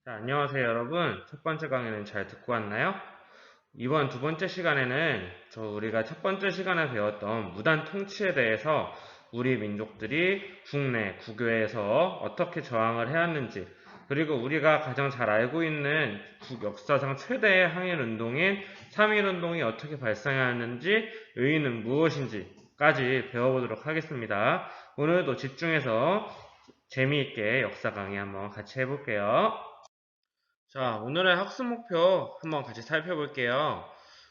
자, 안녕하세요, 여러분. 첫 번째 강의는 잘 듣고 왔나요? 이번 두 번째 시간에는 우리가 첫 번째 시간에 배웠던 무단 통치에 대해서 우리 민족들이 국내, 국외에서 어떻게 저항을 해왔는지, 그리고 우리가 가장 잘 알고 있는 역사상 최대의 항일운동인 3.1운동이 어떻게 발생하였는지, 의의는 무엇인지까지 배워보도록 하겠습니다. 오늘도 집중해서 재미있게 역사 강의 한번 같이 해볼게요. 자, 오늘의 학습 목표 한번 같이 살펴볼게요.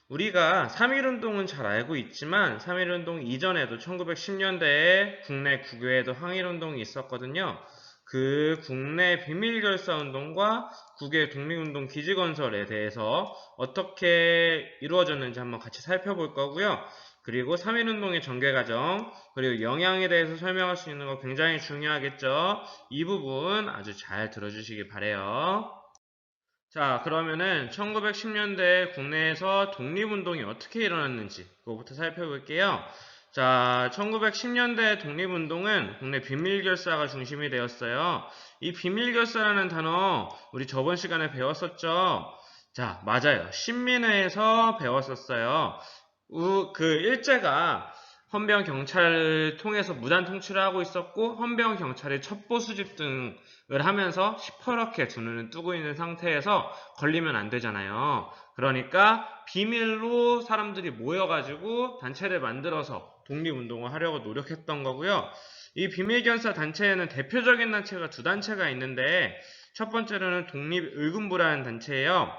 우리가 3.1운동은 잘 알고 있지만 3.1운동 이전에도 1910년대에 국내 국외에도 항일운동이 있었거든요. 그 국내 비밀결사운동과 국외 독립운동 기지건설에 대해서 어떻게 이루어졌는지 한번 같이 살펴볼 거고요. 그리고 3.1운동의 전개과정, 그리고 영향에 대해서 설명할 수 있는 거 굉장히 중요하겠죠. 이 부분 아주 잘 들어주시기 바래요. 자, 그러면은 1910년대 국내에서 독립운동이 어떻게 일어났는지 그거부터 살펴볼게요. 자, 1910년대 독립운동은 국내 비밀결사가 중심이 되었어요. 이 비밀결사라는 단어 우리 저번 시간에 배웠었죠? 자, 맞아요. 신민회에서 배웠었어요. 그 일제가 헌병 경찰을 통해서 무단 통치를 하고 있었고 헌병 경찰이 첩보 수집 등을 하면서 시퍼렇게 두 눈을 뜨고 있는 상태에서 걸리면 안 되잖아요. 그러니까 비밀로 사람들이 모여가지고 단체를 만들어서 독립운동을 하려고 노력했던 거고요. 이 비밀견사 단체에는 대표적인 단체가 두 단체가 있는데 첫 번째로는 독립의군부라는 단체예요.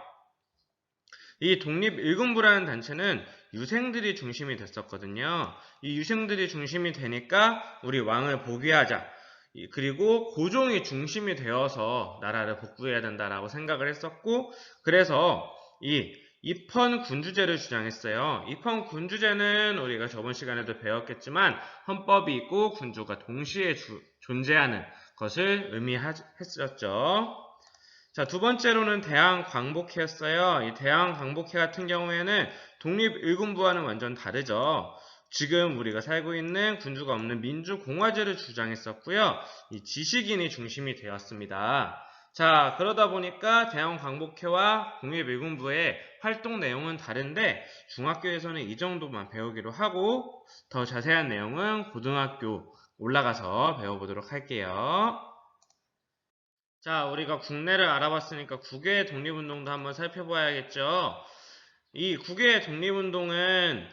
이 독립일군부라는 단체는 유생들이 중심이 됐었거든요. 이 유생들이 중심이 되니까 우리 왕을 복위하자. 그리고 고종이 중심이 되어서 나라를 복구해야 된다라고 생각을 했었고, 그래서 이 입헌 군주제를 주장했어요. 입헌 군주제는 우리가 저번 시간에도 배웠겠지만 헌법이 있고 군주가 동시에 존재하는 것을 의미했었죠. 자, 두 번째로는 대항광복회였어요. 이 대항광복회 같은 경우에는 독립일군부와는 완전 다르죠. 지금 우리가 살고 있는 군주가 없는 민주공화제를 주장했었고요. 이 지식인이 중심이 되었습니다. 자, 그러다 보니까 대항광복회와 독립일군부의 활동 내용은 다른데 중학교에서는 이 정도만 배우기로 하고 더 자세한 내용은 고등학교 올라가서 배워보도록 할게요. 자, 우리가 국내를 알아봤으니까 국외 독립운동도 한번 살펴봐야겠죠. 이 국외 독립운동은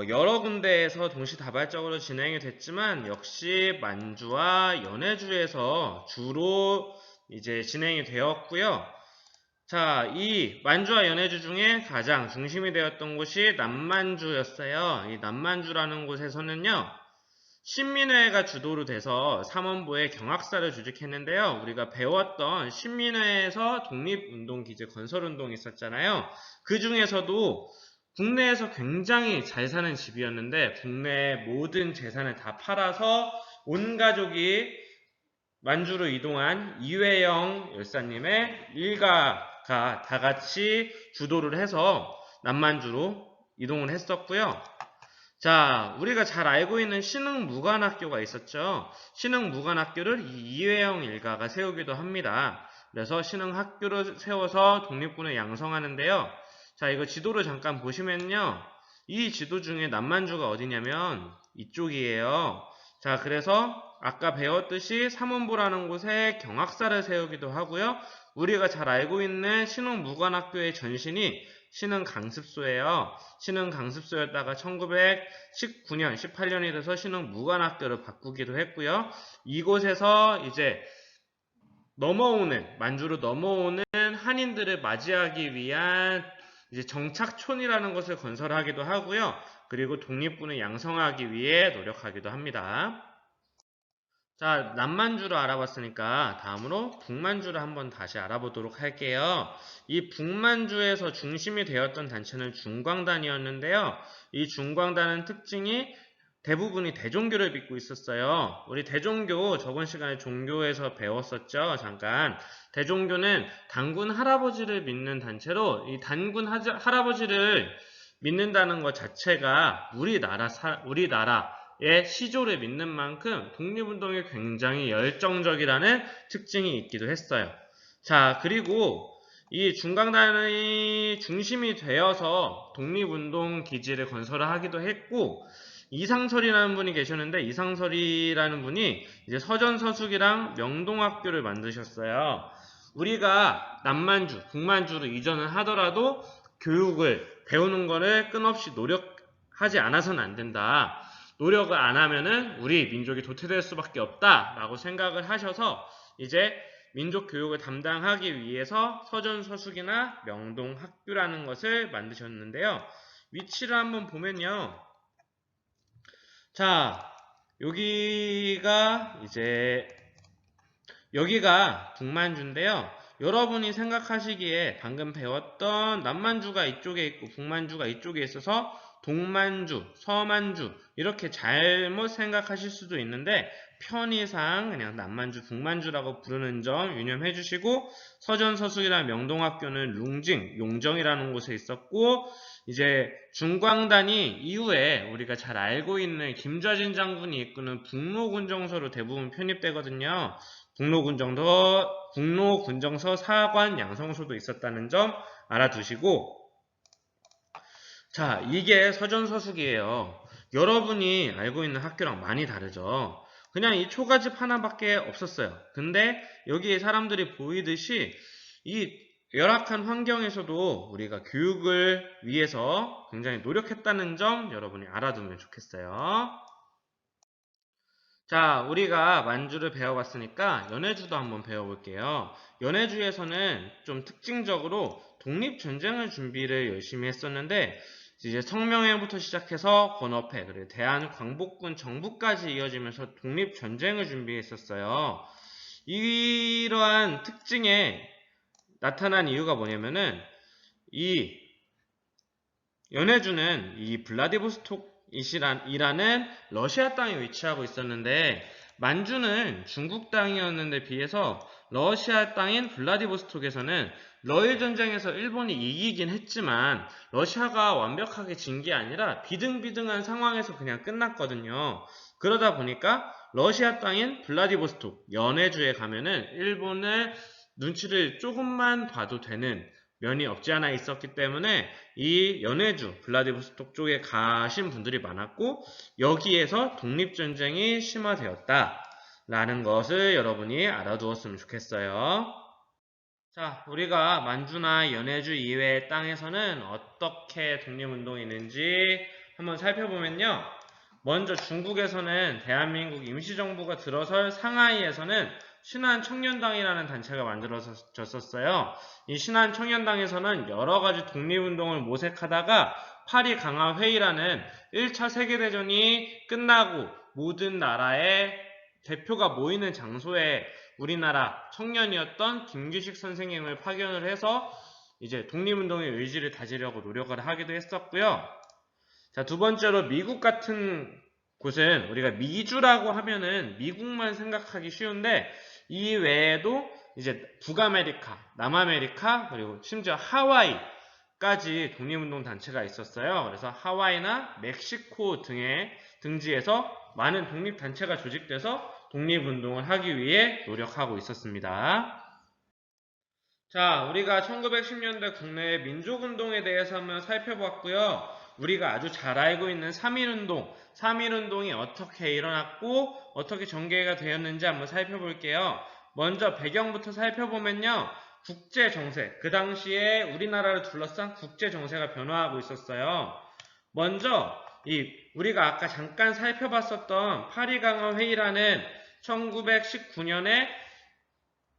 여러 군데에서 동시다발적으로 진행이 됐지만 역시 만주와 연해주에서 주로 이제 진행이 되었고요. 자, 이 만주와 연해주 중에 가장 중심이 되었던 곳이 남만주였어요. 이 남만주라는 곳에서는요. 신민회가 주도로 돼서 삼원부에 경학사를 조직했는데요. 우리가 배웠던 신민회에서 독립운동기지 건설운동이 있었잖아요. 그 중에서도 국내에서 굉장히 잘 사는 집이었는데 국내 모든 재산을 다 팔아서 온 가족이 만주로 이동한 이회영 열사님의 일가가 다 같이 주도를 해서 남만주로 이동을 했었고요. 자, 우리가 잘 알고 있는 신흥무관학교가 있었죠. 신흥무관학교를 이회영 일가가 세우기도 합니다. 그래서 신흥학교를 세워서 독립군을 양성하는데요. 자, 이거 지도를 잠깐 보시면요. 이 지도 중에 남만주가 어디냐면 이쪽이에요. 자, 그래서 아까 배웠듯이 삼원부라는 곳에 경학사를 세우기도 하고요. 우리가 잘 알고 있는 신흥무관학교의 전신이 신흥강습소예요. 신흥강습소였다가 1919년, 18년이 돼서 신흥무관학교를 바꾸기도 했고요. 이곳에서 이제 만주로 넘어오는 한인들을 맞이하기 위한 이제 정착촌이라는 것을 건설하기도 하고요. 그리고 독립군을 양성하기 위해 노력하기도 합니다. 자, 남만주를 알아봤으니까 다음으로 북만주를 한번 다시 알아보도록 할게요. 이 북만주에서 중심이 되었던 단체는 중광단이었는데요. 이 중광단은 특징이 대부분이 대종교를 믿고 있었어요. 우리 대종교 저번 시간에 종교에서 배웠었죠. 잠깐. 대종교는 단군 할아버지를 믿는 단체로 이 단군 할아버지를 믿는다는 것 자체가 우리나라의 시조를 믿는 만큼 독립운동에 굉장히 열정적이라는 특징이 있기도 했어요. 자, 그리고 이 중강단의 중심이 되어서 독립운동 기지를 건설을 하기도 했고, 이상설이라는 분이 계셨는데, 이상설이라는 분이 이제 서전서숙이랑 명동학교를 만드셨어요. 우리가 남만주, 북만주로 이전을 하더라도 교육을 배우는 거를 끊없이 노력하지 않아서는 안 된다. 노력을 안 하면은 우리 민족이 도태될 수밖에 없다라고 생각을 하셔서 이제 민족 교육을 담당하기 위해서 서전서숙이나 명동학교라는 것을 만드셨는데요. 위치를 한번 보면요. 자, 여기가 북만주인데요. 여러분이 생각하시기에 방금 배웠던 남만주가 이쪽에 있고 북만주가 이쪽에 있어서 동만주, 서만주 이렇게 잘못 생각하실 수도 있는데 편의상 그냥 남만주, 북만주라고 부르는 점 유념해 주시고, 서전서숙이나 명동학교는 룽징, 용정이라는 곳에 있었고, 이제 중광단이 이후에 우리가 잘 알고 있는 김좌진 장군이 이끄는 북로군정서로 대부분 편입되거든요. 북로군정서 사관 양성소도 있었다는 점 알아두시고, 자, 이게 서전서숙이에요. 여러분이 알고 있는 학교랑 많이 다르죠. 그냥 이 초가집 하나밖에 없었어요. 근데 여기에 사람들이 보이듯이 이 열악한 환경에서도 우리가 교육을 위해서 굉장히 노력했다는 점 여러분이 알아두면 좋겠어요. 자, 우리가 만주를 배워봤으니까 연해주도 한번 배워볼게요. 연해주에서는 좀 특징적으로 독립전쟁을 준비를 열심히 했었는데, 이제 성명회부터 시작해서 권업회, 그리고 대한광복군 정부까지 이어지면서 독립전쟁을 준비했었어요. 이러한 특징에 나타난 이유가 뭐냐면은, 이 연해주는 이 블라디보스톡이라는 러시아 땅에 위치하고 있었는데, 만주는 중국 땅이었는데 비해서 러시아 땅인 블라디보스톡에서는 러일 전쟁에서 일본이 이기긴 했지만 러시아가 완벽하게 진 게 아니라 비등비등한 상황에서 그냥 끝났거든요. 그러다 보니까 러시아 땅인 블라디보스톡, 연해주에 가면은 일본의 눈치를 조금만 봐도 되는 면이 없지 않아 있었기 때문에 이 연해주, 블라디보스톡 쪽에 가신 분들이 많았고, 여기에서 독립전쟁이 심화되었다라는 것을 여러분이 알아두었으면 좋겠어요. 자, 우리가 만주나 연해주 이외의 땅에서는 어떻게 독립운동이 있는지 한번 살펴보면요. 먼저 중국에서는 대한민국 임시정부가 들어설 상하이에서는 신한청년당이라는 단체가 만들어졌었어요. 이 신한청년당에서는 여러가지 독립운동을 모색하다가 파리 강화회의라는 1차 세계대전이 끝나고 모든 나라의 대표가 모이는 장소에 우리나라 청년이었던 김규식 선생님을 파견을 해서 이제 독립운동의 의지를 다지려고 노력을 하기도 했었고요. 자, 두 번째로 미국 같은 곳은 우리가 미주라고 하면은 미국만 생각하기 쉬운데, 이 외에도 이제 북아메리카, 남아메리카, 그리고 심지어 하와이까지 독립운동 단체가 있었어요. 그래서 하와이나 멕시코 등의 등지에서 많은 독립단체가 조직돼서 독립운동을 하기 위해 노력하고 있었습니다. 자, 우리가 1910년대 국내의 민족운동에 대해서 한번 살펴봤고요. 우리가 아주 잘 알고 있는 3.1운동, 3.1운동이 어떻게 일어났고 어떻게 전개가 되었는지 한번 살펴볼게요. 먼저 배경부터 살펴보면요. 국제정세, 그 당시에 우리나라를 둘러싼 국제정세가 변화하고 있었어요. 먼저 우리가 아까 잠깐 살펴봤었던 파리강화회의라는 1919년에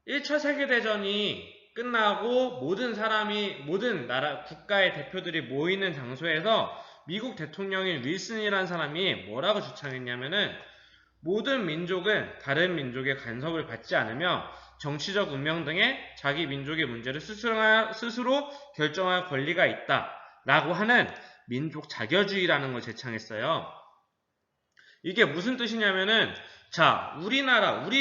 1차 세계대전이 끝나고 모든 나라 국가의 대표들이 모이는 장소에서 미국 대통령인 윌슨이라는 사람이 뭐라고 주창했냐면은, 모든 민족은 다른 민족의 간섭을 받지 않으며 정치적 운명 등의 자기 민족의 문제를 스스로 결정할 권리가 있다 라고 하는 민족 자결주의라는 걸 제창했어요. 이게 무슨 뜻이냐면은, 자, 우리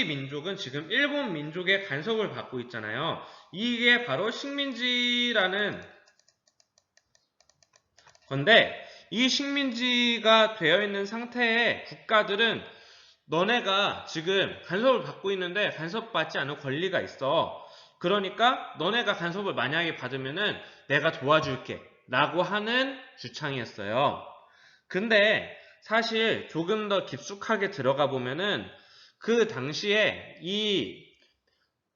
민족은 지금 일본 민족의 간섭을 받고 있잖아요. 이게 바로 식민지라는 건데, 이 식민지가 되어 있는 상태의 국가들은 너네가 지금 간섭을 받고 있는데 간섭받지 않을 권리가 있어. 그러니까 너네가 간섭을 만약에 받으면은 내가 도와줄게 라고 하는 주창이었어요. 근데 사실 조금 더 깊숙하게 들어가 보면은 그 당시에 이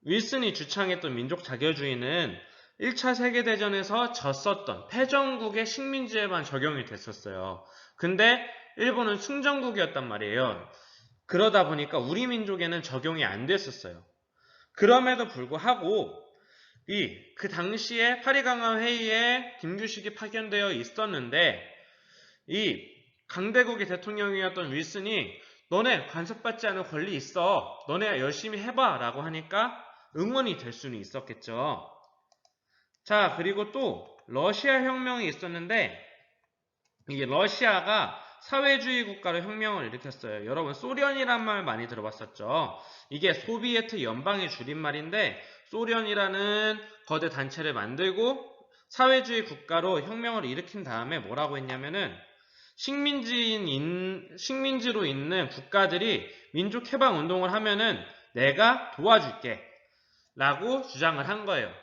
윌슨이 주창했던 민족 자결주의는 1차 세계대전에서 졌었던 패전국의 식민지에만 적용이 됐었어요. 근데 일본은 승전국이었단 말이에요. 그러다 보니까 우리 민족에는 적용이 안 됐었어요. 그럼에도 불구하고 그 당시에 파리강화 회의에 김규식이 파견되어 있었는데 이 강대국의 대통령이었던 윌슨이 너네 간섭받지 않을 권리 있어. 너네 열심히 해봐 라고 하니까 응원이 될 수는 있었겠죠. 자, 그리고 또 러시아 혁명이 있었는데 이게 러시아가 사회주의 국가로 혁명을 일으켰어요. 여러분 소련이란 말 많이 들어봤었죠. 이게 소비에트 연방의 줄임말인데 소련이라는 거대 단체를 만들고 사회주의 국가로 혁명을 일으킨 다음에 뭐라고 했냐면은 식민지로 있는 국가들이 민족해방운동을 하면은 내가 도와줄게 라고 주장을 한 거예요.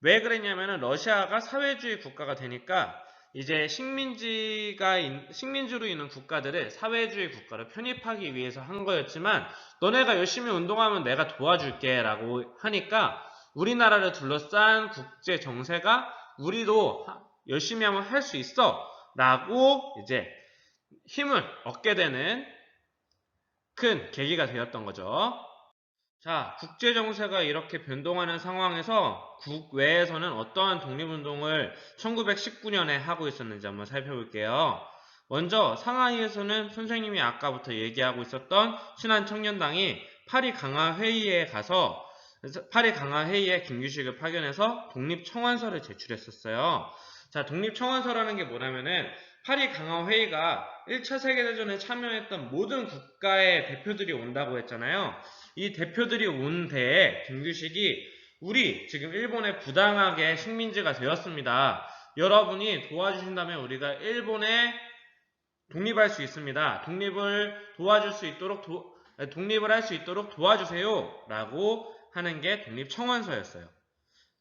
왜 그랬냐면은 러시아가 사회주의 국가가 되니까 이제 식민지로 있는 국가들을 사회주의 국가로 편입하기 위해서 한 거였지만 너네가 열심히 운동하면 내가 도와줄게 라고 하니까 우리나라를 둘러싼 국제 정세가 우리도 열심히 하면 할 수 있어 라고 이제 힘을 얻게 되는 큰 계기가 되었던 거죠. 자, 국제 정세가 이렇게 변동하는 상황에서 국외에서는 어떠한 독립운동을 1919년에 하고 있었는지 한번 살펴볼게요. 먼저 상하이에서는 선생님이 아까부터 얘기하고 있었던 신한청년당이 파리 강화회의에 가서 파리 강화회의에 김규식을 파견해서 독립청원서를 제출했었어요. 자, 독립청원서라는 게 뭐냐면은 파리 강화회의가 1차 세계대전에 참여했던 모든 국가의 대표들이 온다고 했잖아요. 이 대표들이 온 데에 김규식이 우리 지금 일본에 부당하게 식민지가 되었습니다. 여러분이 도와주신다면 우리가 일본에 독립할 수 있습니다. 독립을 도와줄 수 있도록 독립을 할 수 있도록 도와주세요 라고 하는 게 독립청원서였어요.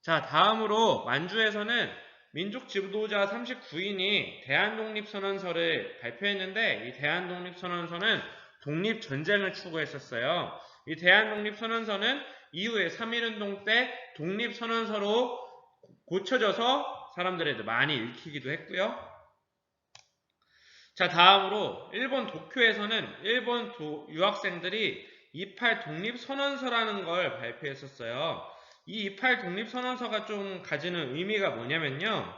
자, 다음으로 만주에서는 민족 지도자 39인이 대한독립선언서를 발표했는데 이 대한독립선언서는 독립전쟁을 추구했었어요. 이 대한독립선언서는 이후에 3.1운동 때 독립선언서로 고쳐져서 사람들에게 많이 읽히기도 했고요. 자, 다음으로 일본 도쿄에서는 일본 유학생들이 28 독립선언서라는 걸 발표했었어요. 이 28 독립선언서가 좀 가지는 의미가 뭐냐면요.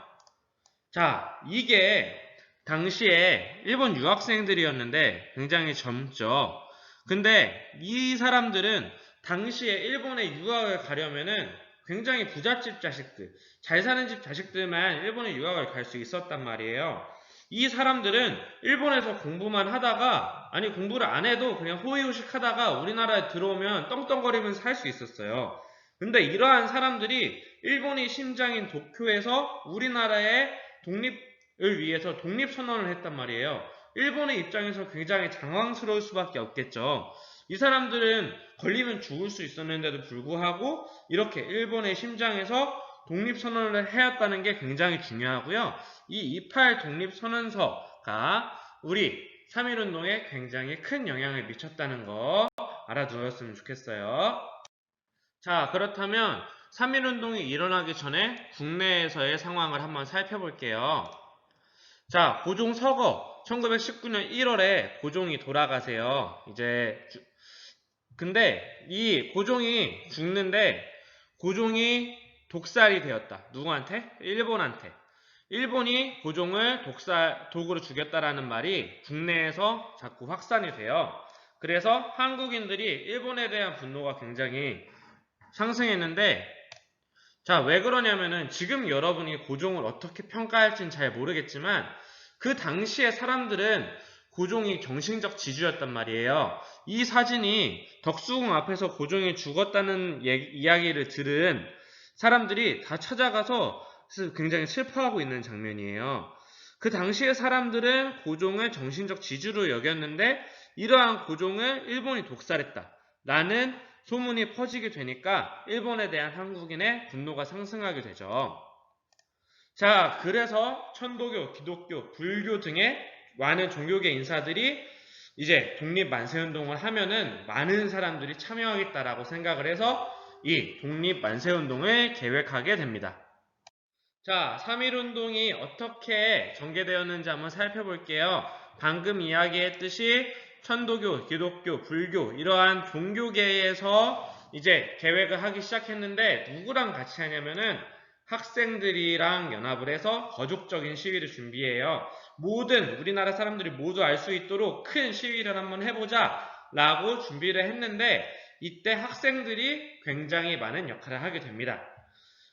자, 이게 당시에 일본 유학생들이었는데 굉장히 젊죠. 근데 이 사람들은 당시에 일본에 유학을 가려면은 굉장히 부잣집 자식들, 잘 사는 집 자식들만 일본에 유학을 갈 수 있었단 말이에요. 이 사람들은 일본에서 공부만 하다가, 아니 공부를 안 해도 그냥 호의호식 하다가 우리나라에 들어오면 떵떵거리면서 살 수 있었어요. 근데 이러한 사람들이 일본의 심장인 도쿄에서 우리나라의 독립을 위해서 독립선언을 했단 말이에요. 일본의 입장에서 굉장히 당황스러울 수밖에 없겠죠. 이 사람들은 걸리면 죽을 수 있었는데도 불구하고 이렇게 일본의 심장에서 독립선언을 해왔다는 게 굉장히 중요하고요. 이 28 독립선언서가 우리 3.1운동에 굉장히 큰 영향을 미쳤다는 거 알아두었으면 좋겠어요. 자, 그렇다면 3.1운동이 일어나기 전에 국내에서의 상황을 한번 살펴볼게요. 자, 고종 서거 1919년 1월에 고종이 돌아가세요. 근데 이 고종이 죽는데 고종이 독살이 되었다. 누구한테? 일본한테. 일본이 고종을 독으로 죽였다라는 말이 국내에서 자꾸 확산이 돼요. 그래서 한국인들이 일본에 대한 분노가 굉장히 상승했는데, 자, 왜 그러냐면은 지금 여러분이 고종을 어떻게 평가할지는 잘 모르겠지만 그 당시의 사람들은 고종이 정신적 지주였단 말이에요. 이 사진이 덕수궁 앞에서 고종이 죽었다는 이야기를 들은 사람들이 다 찾아가서 굉장히 슬퍼하고 있는 장면이에요. 그 당시의 사람들은 고종을 정신적 지주로 여겼는데 이러한 고종을 일본이 독살했다 라는 소문이 퍼지게 되니까 일본에 대한 한국인의 분노가 상승하게 되죠. 자, 그래서 천도교, 기독교, 불교 등의 많은 종교계 인사들이 이제 독립만세운동을 하면은 많은 사람들이 참여하겠다라고 생각을 해서 이 독립만세운동을 계획하게 됩니다. 자, 3.1운동이 어떻게 전개되었는지 한번 살펴볼게요. 방금 이야기했듯이 천도교, 기독교, 불교 이러한 종교계에서 이제 계획을 하기 시작했는데 누구랑 같이 하냐면은 학생들이랑 연합을 해서 거족적인 시위를 준비해요. 모든 우리나라 사람들이 모두 알 수 있도록 큰 시위를 한번 해보자 라고 준비를 했는데 이때 학생들이 굉장히 많은 역할을 하게 됩니다.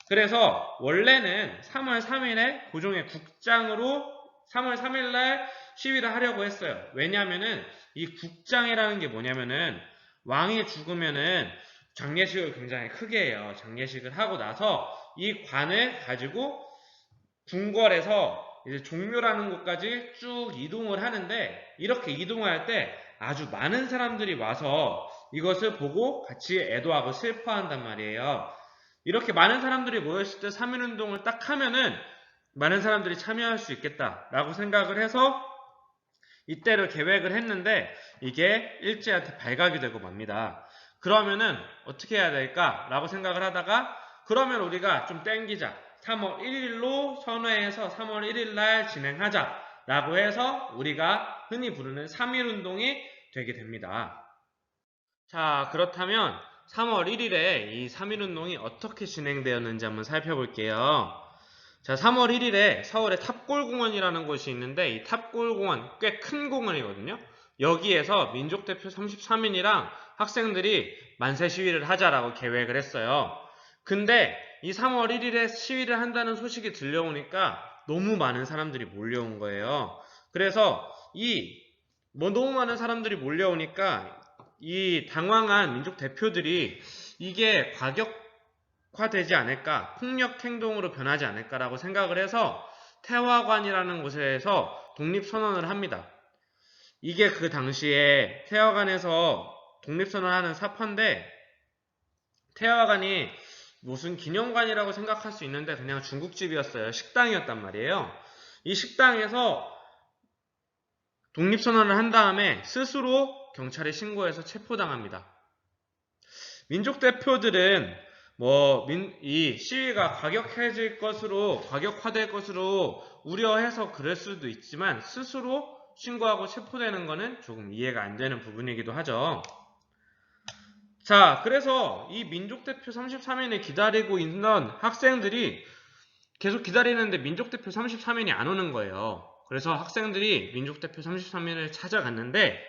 그래서 원래는 3월 3일에 고종의 국장으로 3월 3일날 시위를 하려고 했어요. 왜냐하면은 이 국장이라는 게 뭐냐면은 왕이 죽으면은 장례식을 굉장히 크게 해요. 장례식을 하고 나서 이 관을 가지고 궁궐에서 이제 종묘라는 곳까지 쭉 이동을 하는데 이렇게 이동할 때 아주 많은 사람들이 와서 이것을 보고 같이 애도하고 슬퍼한단 말이에요. 이렇게 많은 사람들이 모였을 때 3.1운동을 딱 하면은 많은 사람들이 참여할 수 있겠다라고 생각을 해서 이때를 계획을 했는데 이게 일제한테 발각이 되고 맙니다. 그러면은 어떻게 해야 될까라고 생각을 하다가 그러면 우리가 좀 땡기자. 3월 1일로 선회해서 3월 1일 날 진행하자라고 해서 우리가 흔히 부르는 3.1운동이 되게 됩니다. 자, 그렇다면 3월 1일에 이 3.1운동이 어떻게 진행되었는지 한번 살펴볼게요. 자, 3월 1일에 서울의 탑골공원이라는 곳이 있는데 이 탑골공원 꽤 큰 공원이거든요. 여기에서 민족대표 33인이랑 학생들이 만세 시위를 하자라고 계획을 했어요. 근데 이 3월 1일에 시위를 한다는 소식이 들려오니까 너무 많은 사람들이 몰려온 거예요. 그래서 너무 많은 사람들이 몰려오니까 이 당황한 민족 대표들이 이게 과격화되지 않을까, 폭력 행동으로 변하지 않을까라고 생각을 해서 태화관이라는 곳에서 독립선언을 합니다. 이게 그 당시에 태화관에서 독립선언하는 사파인데 태화관이 무슨 기념관이라고 생각할 수 있는데 그냥 중국집이었어요. 식당이었단 말이에요. 이 식당에서 독립선언을 한 다음에 스스로 경찰에 신고해서 체포당합니다. 민족 대표들은 이 시위가 과격화될 것으로 우려해서 그럴 수도 있지만 스스로 신고하고 체포되는 것은 조금 이해가 안 되는 부분이기도 하죠. 자, 그래서 이 민족대표 33인을 기다리고 있는 학생들이 계속 기다리는데 민족대표 33인이 안 오는 거예요. 그래서 학생들이 민족대표 33인을 찾아갔는데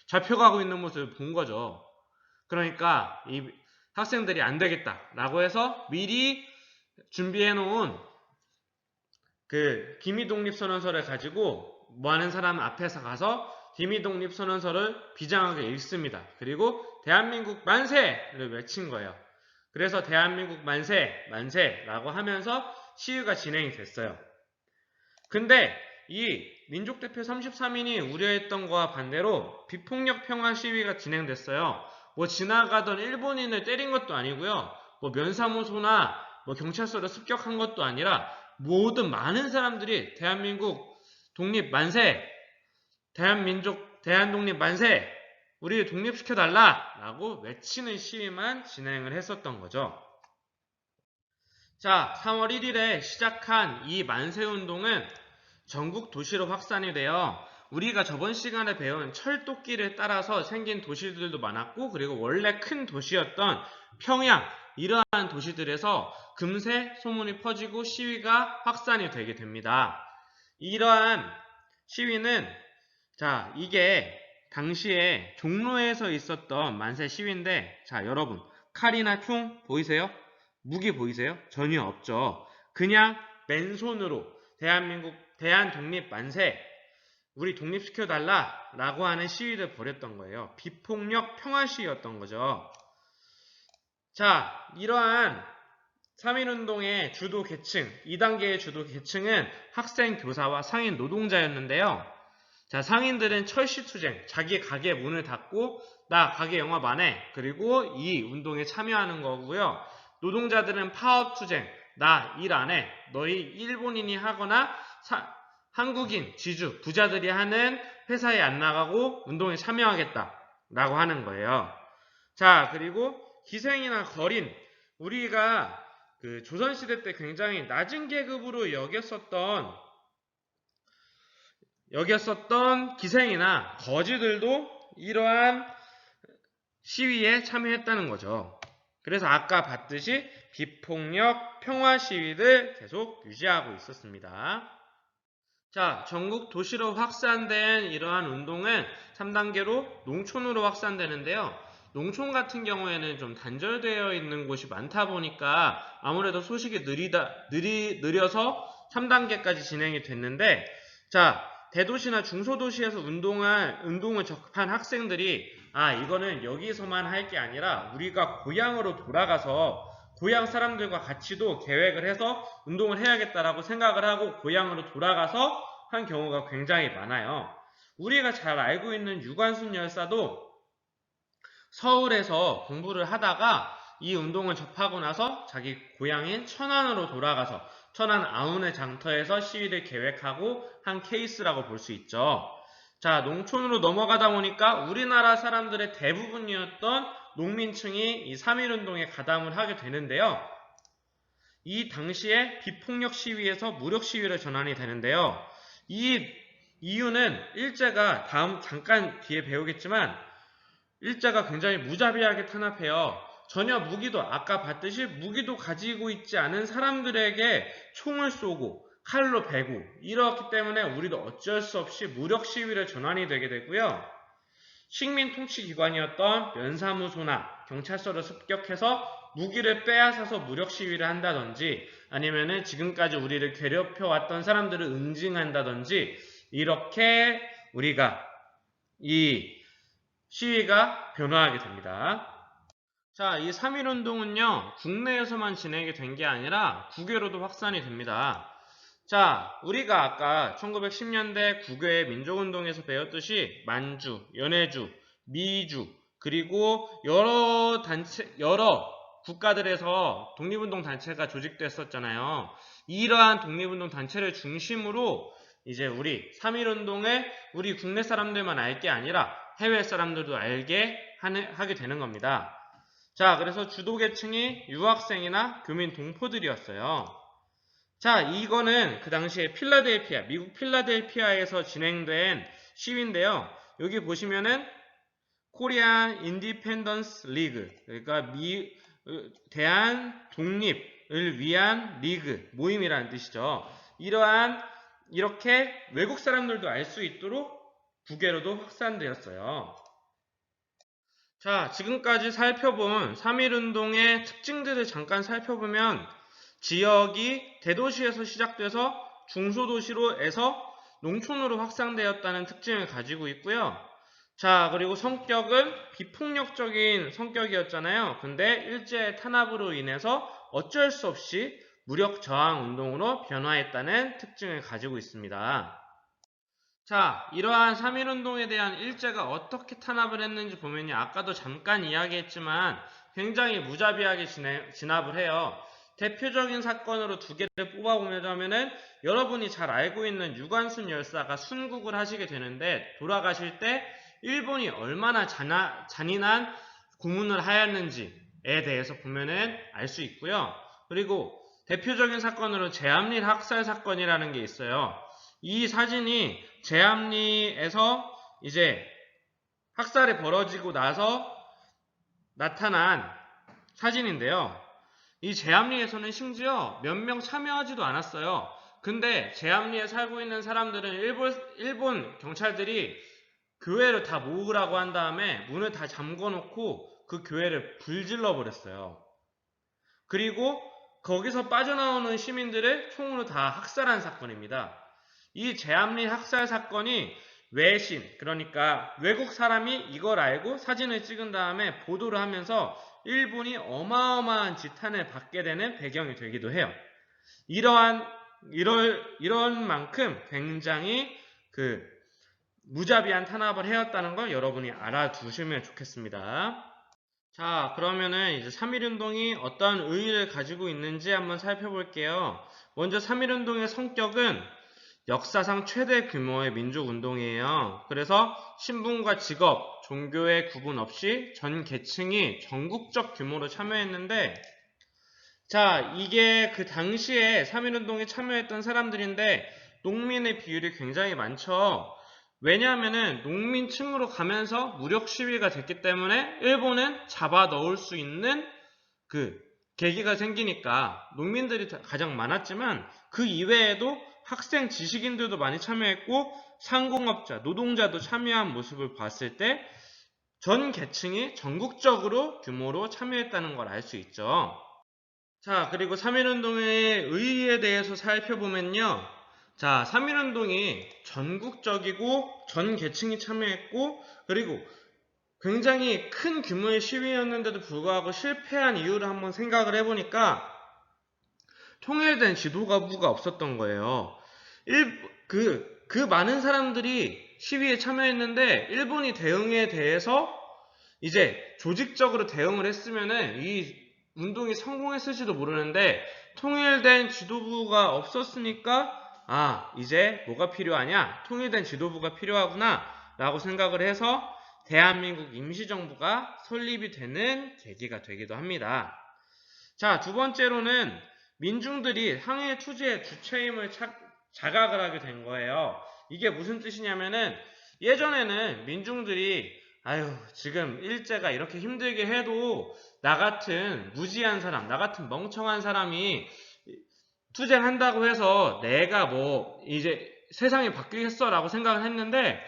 잡혀가고 있는 모습을 본 거죠. 그러니까 이 학생들이 안 되겠다라고 해서 미리 준비해 놓은 그 기미독립선언서를 가지고 많은 사람 앞에서 가서 기미독립선언서를 비장하게 읽습니다. 그리고 대한민국 만세를 외친 거예요. 그래서 대한민국 만세, 만세라고 하면서 시위가 진행이 됐어요. 근데 이 민족대표 33인이 우려했던 거와 반대로 비폭력 평화 시위가 진행됐어요. 지나가던 일본인을 때린 것도 아니고요. 면사무소나 경찰서를 습격한 것도 아니라 모든 많은 사람들이 대한민국 독립 만세, 대한독립 만세, 우리 독립시켜달라 라고 외치는 시위만 진행을 했었던 거죠. 자, 3월 1일에 시작한 이 만세운동은 전국 도시로 확산이 되어 우리가 저번 시간에 배운 철도길을 따라서 생긴 도시들도 많았고 그리고 원래 큰 도시였던 평양 이러한 도시들에서 금세 소문이 퍼지고 시위가 확산이 되게 됩니다. 이러한 시위는 자, 이게 당시에 종로에서 있었던 만세 시위인데 자, 여러분 칼이나 총 보이세요? 무기 보이세요? 전혀 없죠. 그냥 맨손으로 대한독립 만세, 우리 독립시켜달라 라고 하는 시위를 벌였던 거예요. 비폭력 평화 시위였던 거죠. 자, 이러한 3.1운동의 주도 계층, 2단계의 주도 계층은 학생, 교사와 상인 노동자였는데요. 자, 상인들은 철시투쟁, 자기 가게 문을 닫고 나 가게 영업 안 해. 그리고 이 운동에 참여하는 거고요. 노동자들은 파업투쟁, 나 일 안 해. 너희 일본인이 하거나 한국인, 지주, 부자들이 하는 회사에 안 나가고 운동에 참여하겠다 라고 하는 거예요. 자, 그리고 기생이나 거린, 우리가 그 조선시대 때 굉장히 낮은 계급으로 여겼었던 기생이나 거지들도 이러한 시위에 참여했다는 거죠. 그래서 아까 봤듯이 비폭력 평화 시위를 계속 유지하고 있었습니다. 자, 전국 도시로 확산된 이러한 운동은 3단계로 농촌으로 확산되는데요. 농촌 같은 경우에는 좀 단절되어 있는 곳이 많다 보니까 아무래도 소식이 느려서 3단계까지 진행이 됐는데, 자, 대도시나 중소도시에서 운동을 접한 학생들이 이거는 여기서만 할 게 아니라 우리가 고향으로 돌아가서 고향 사람들과 같이도 계획을 해서 운동을 해야겠다라고 생각을 하고 고향으로 돌아가서 한 경우가 굉장히 많아요. 우리가 잘 알고 있는 유관순 열사도 서울에서 공부를 하다가 이 운동을 접하고 나서 자기 고향인 천안으로 돌아가서 천안 아운의 장터에서 시위를 계획하고 한 케이스라고 볼 수 있죠. 자, 농촌으로 넘어가다 보니까 우리나라 사람들의 대부분이었던 농민층이 이 3.1운동에 가담을 하게 되는데요. 이 당시에 비폭력 시위에서 무력 시위로 전환이 되는데요. 이 이유는 일제가 잠깐 뒤에 배우겠지만 일제가 굉장히 무자비하게 탄압해요. 전혀 무기도 아까 봤듯이 무기도 가지고 있지 않은 사람들에게 총을 쏘고 칼로 베고 이렇기 때문에 우리도 어쩔 수 없이 무력 시위를 전환이 되게 되고요. 식민 통치 기관이었던 면사무소나 경찰서를 습격해서 무기를 빼앗아서 무력 시위를 한다든지 아니면은 지금까지 우리를 괴롭혀왔던 사람들을 응징한다든지 이렇게 우리가 이 시위가 변화하게 됩니다. 자, 이 3.1운동은요, 국내에서만 진행이 된 게 아니라 국외로도 확산이 됩니다. 자, 우리가 아까 1910년대 국외 민족운동에서 배웠듯이 만주, 연해주, 미주, 그리고 여러 국가들에서 독립운동 단체가 조직됐었잖아요. 이러한 독립운동 단체를 중심으로 이제 우리 3.1운동을 우리 국내 사람들만 알 게 아니라 해외 사람들도 알게 하게 되는 겁니다. 자, 그래서 주도계층이 유학생이나 교민 동포들이었어요. 자, 이거는 그 당시에 미국 필라델피아에서 진행된 시위인데요. 여기 보시면은 코리안 인디펜던스 리그, 그러니까 대한 독립을 위한 리그, 모임이라는 뜻이죠. 이렇게 외국 사람들도 알 수 있도록 국외로도 확산되었어요. 자, 지금까지 살펴본 3.1운동의 특징들을 잠깐 살펴보면 지역이 대도시에서 시작돼서 중소도시로에서 농촌으로 확산되었다는 특징을 가지고 있고요. 자, 그리고 성격은 비폭력적인 성격이었잖아요. 근데 일제의 탄압으로 인해서 어쩔 수 없이 무력 저항 운동으로 변화했다는 특징을 가지고 있습니다. 자, 이러한 3.1운동에 대한 일제가 어떻게 탄압을 했는지 보면요. 아까도 잠깐 이야기했지만 굉장히 무자비하게 진압을 해요. 대표적인 사건으로 두 개를 뽑아보자면은 여러분이 잘 알고 있는 유관순 열사가 순국을 하시게 되는데 돌아가실 때 일본이 얼마나 잔인한 고문을 하였는지에 대해서 보면은 알 수 있고요. 그리고 대표적인 사건으로 제암리 학살 사건이라는 게 있어요. 이 사진이 제암리에서 이제 학살이 벌어지고 나서 나타난 사진인데요. 이 제암리에서는 심지어 몇 명 참여하지도 않았어요. 근데 제암리에 살고 있는 사람들은 일본 경찰들이 교회를 다 모으라고 한 다음에 문을 다 잠궈놓고 그 교회를 불질러 버렸어요. 그리고 거기서 빠져나오는 시민들을 총으로 다 학살한 사건입니다. 이 제암리 학살 사건이 외신, 그러니까 외국 사람이 이걸 알고 사진을 찍은 다음에 보도를 하면서 일본이 어마어마한 지탄을 받게 되는 배경이 되기도 해요. 이런 만큼 굉장히 무자비한 탄압을 해왔다는 걸 여러분이 알아두시면 좋겠습니다. 자, 그러면은 이제 3.1운동이 어떤 의의를 가지고 있는지 한번 살펴볼게요. 먼저 3.1운동의 성격은 역사상 최대 규모의 민족운동이에요. 그래서 신분과 직업, 종교의 구분 없이 전 계층이 전국적 규모로 참여했는데, 자, 이게 그 당시에 3.1운동에 참여했던 사람들인데 농민의 비율이 굉장히 많죠. 왜냐하면은 농민층으로 가면서 무력 시위가 됐기 때문에 일본은 잡아 넣을 수 있는 그 계기가 생기니까 농민들이 가장 많았지만 그 이외에도 학생 지식인들도 많이 참여했고 상공업자, 노동자도 참여한 모습을 봤을 때 전 계층이 전국적으로 규모로 참여했다는 걸 알 수 있죠. 자, 그리고 3.1운동의 의의에 대해서 살펴보면요. 자, 3.1운동이 전국적이고 전 계층이 참여했고 그리고 굉장히 큰 규모의 시위였는데도 불구하고 실패한 이유를 한번 생각을 해보니까 통일된 지도가부가 없었던 거예요. 그 많은 사람들이 시위에 참여했는데 일본이 대응에 대해서 이제 조직적으로 대응을 했으면은 이 운동이 성공했을지도 모르는데 통일된 지도부가 없었으니까 이제 뭐가 필요하냐? 통일된 지도부가 필요하구나 라고 생각을 해서 대한민국 임시정부가 설립이 되는 계기가 되기도 합니다. 자, 두 번째로는 민중들이 항해 투지의 주체임을 자각을 하게 된 거예요. 이게 무슨 뜻이냐면은 예전에는 민중들이 지금 일제가 이렇게 힘들게 해도 나 같은 무지한 사람, 나 같은 멍청한 사람이 투쟁한다고 해서 내가 뭐 이제 세상이 바뀌겠어 라고 생각을 했는데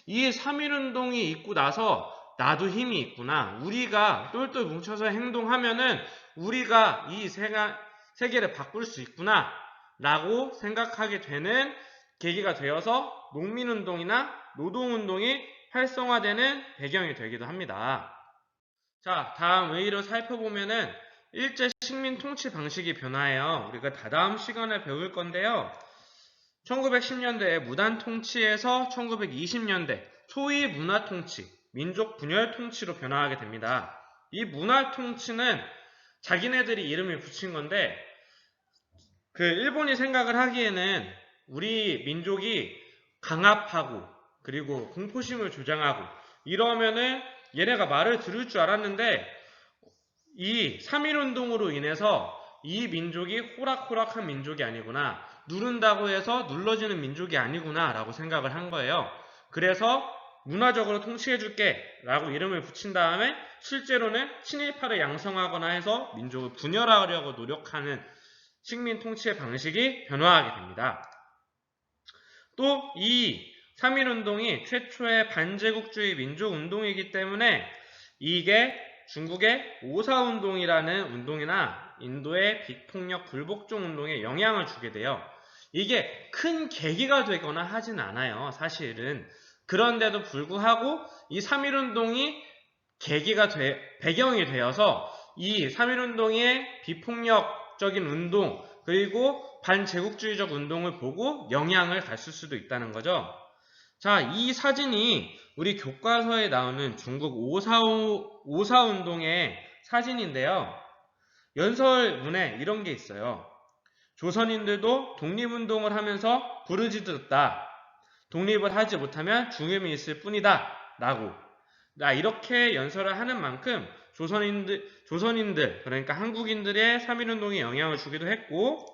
이 3.1운동이 있고 나서 나도 힘이 있구나. 우리가 똘똘 뭉쳐서 행동하면은 우리가 이 세계를 바꿀 수 있구나 라고 생각하게 되는 계기가 되어서 농민운동이나 노동운동이 활성화되는 배경이 되기도 합니다. 자, 다음 의의로 살펴보면은 일제 식민 통치 방식이 변화해요. 우리가 다다음 시간에 배울 건데요. 1910년대에 무단 통치에서 1920년대 소위 문화 통치, 민족 분열 통치로 변화하게 됩니다. 이 문화 통치는 자기네들이 이름을 붙인 건데 그 일본이 생각을 하기에는 우리 민족이 강압하고 그리고 공포심을 조장하고 이러면은 얘네가 말을 들을 줄 알았는데 이 3.1운동으로 인해서 이 민족이 호락호락한 민족이 아니구나. 누른다고 해서 눌러지는 민족이 아니구나 라고 생각을 한 거예요. 그래서 문화적으로 통치해줄게 라고 이름을 붙인 다음에 실제로는 친일파를 양성하거나 해서 민족을 분열하려고 노력하는 식민 통치의 방식이 변화하게 됩니다. 또 이 3.1운동이 최초의 반제국주의 민족운동이기 때문에 이게 중국의 오사운동이라는 운동이나 인도의 비폭력 불복종 운동에 영향을 주게 돼요. 이게 큰 계기가 되거나 하진 않아요. 사실은. 그런데도 불구하고 이 3.1운동이 배경이 되어서 이 3.1운동의 비폭력적인 운동 그리고 반제국주의적 운동을 보고 영향을 갔을 수도 있다는 거죠. 자, 이 사진이 우리 교과서에 나오는 중국 오사운동의 사진인데요. 연설문에 이런 게 있어요. 조선인들도 독립운동을 하면서 부르짖었다. 독립을 하지 못하면 죽음이 있을 뿐이다. 라고. 이렇게 연설을 하는 만큼 조선인들, 그러니까 한국인들의 3.1운동에 영향을 주기도 했고,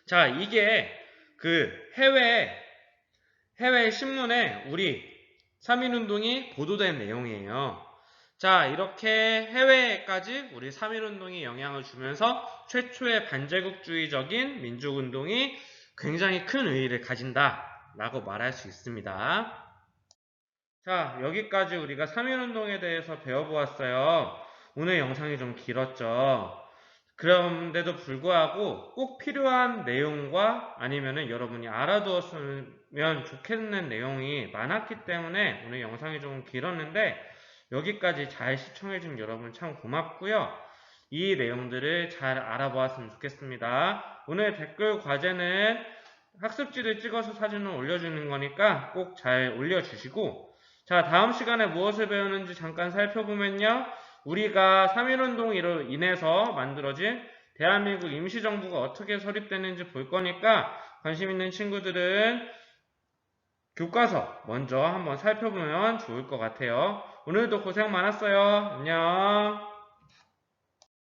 자, 이게 그 해외 신문에 우리 3.1운동이 보도된 내용이에요. 자, 이렇게 해외까지 우리 3.1운동이 영향을 주면서 최초의 반제국주의적인 민족운동이 굉장히 큰 의의를 가진다라고 말할 수 있습니다. 자, 여기까지 우리가 3.1운동에 대해서 배워보았어요. 오늘 영상이 좀 길었죠. 그런데도 불구하고 꼭 필요한 내용과 아니면은 여러분이 알아두었으면 좋겠는 내용이 많았기 때문에 오늘 영상이 좀 길었는데 여기까지 잘 시청해준 여러분 참 고맙고요. 이 내용들을 잘 알아보았으면 좋겠습니다. 오늘 댓글 과제는 학습지를 찍어서 사진을 올려주는 거니까 꼭 잘 올려주시고, 자, 다음 시간에 무엇을 배우는지 잠깐 살펴보면요. 우리가 3.1운동으로 인해서 만들어진 대한민국 임시정부가 어떻게 설립됐는지 볼 거니까 관심 있는 친구들은 교과서 먼저 한번 살펴보면 좋을 것 같아요. 오늘도 고생 많았어요. 안녕.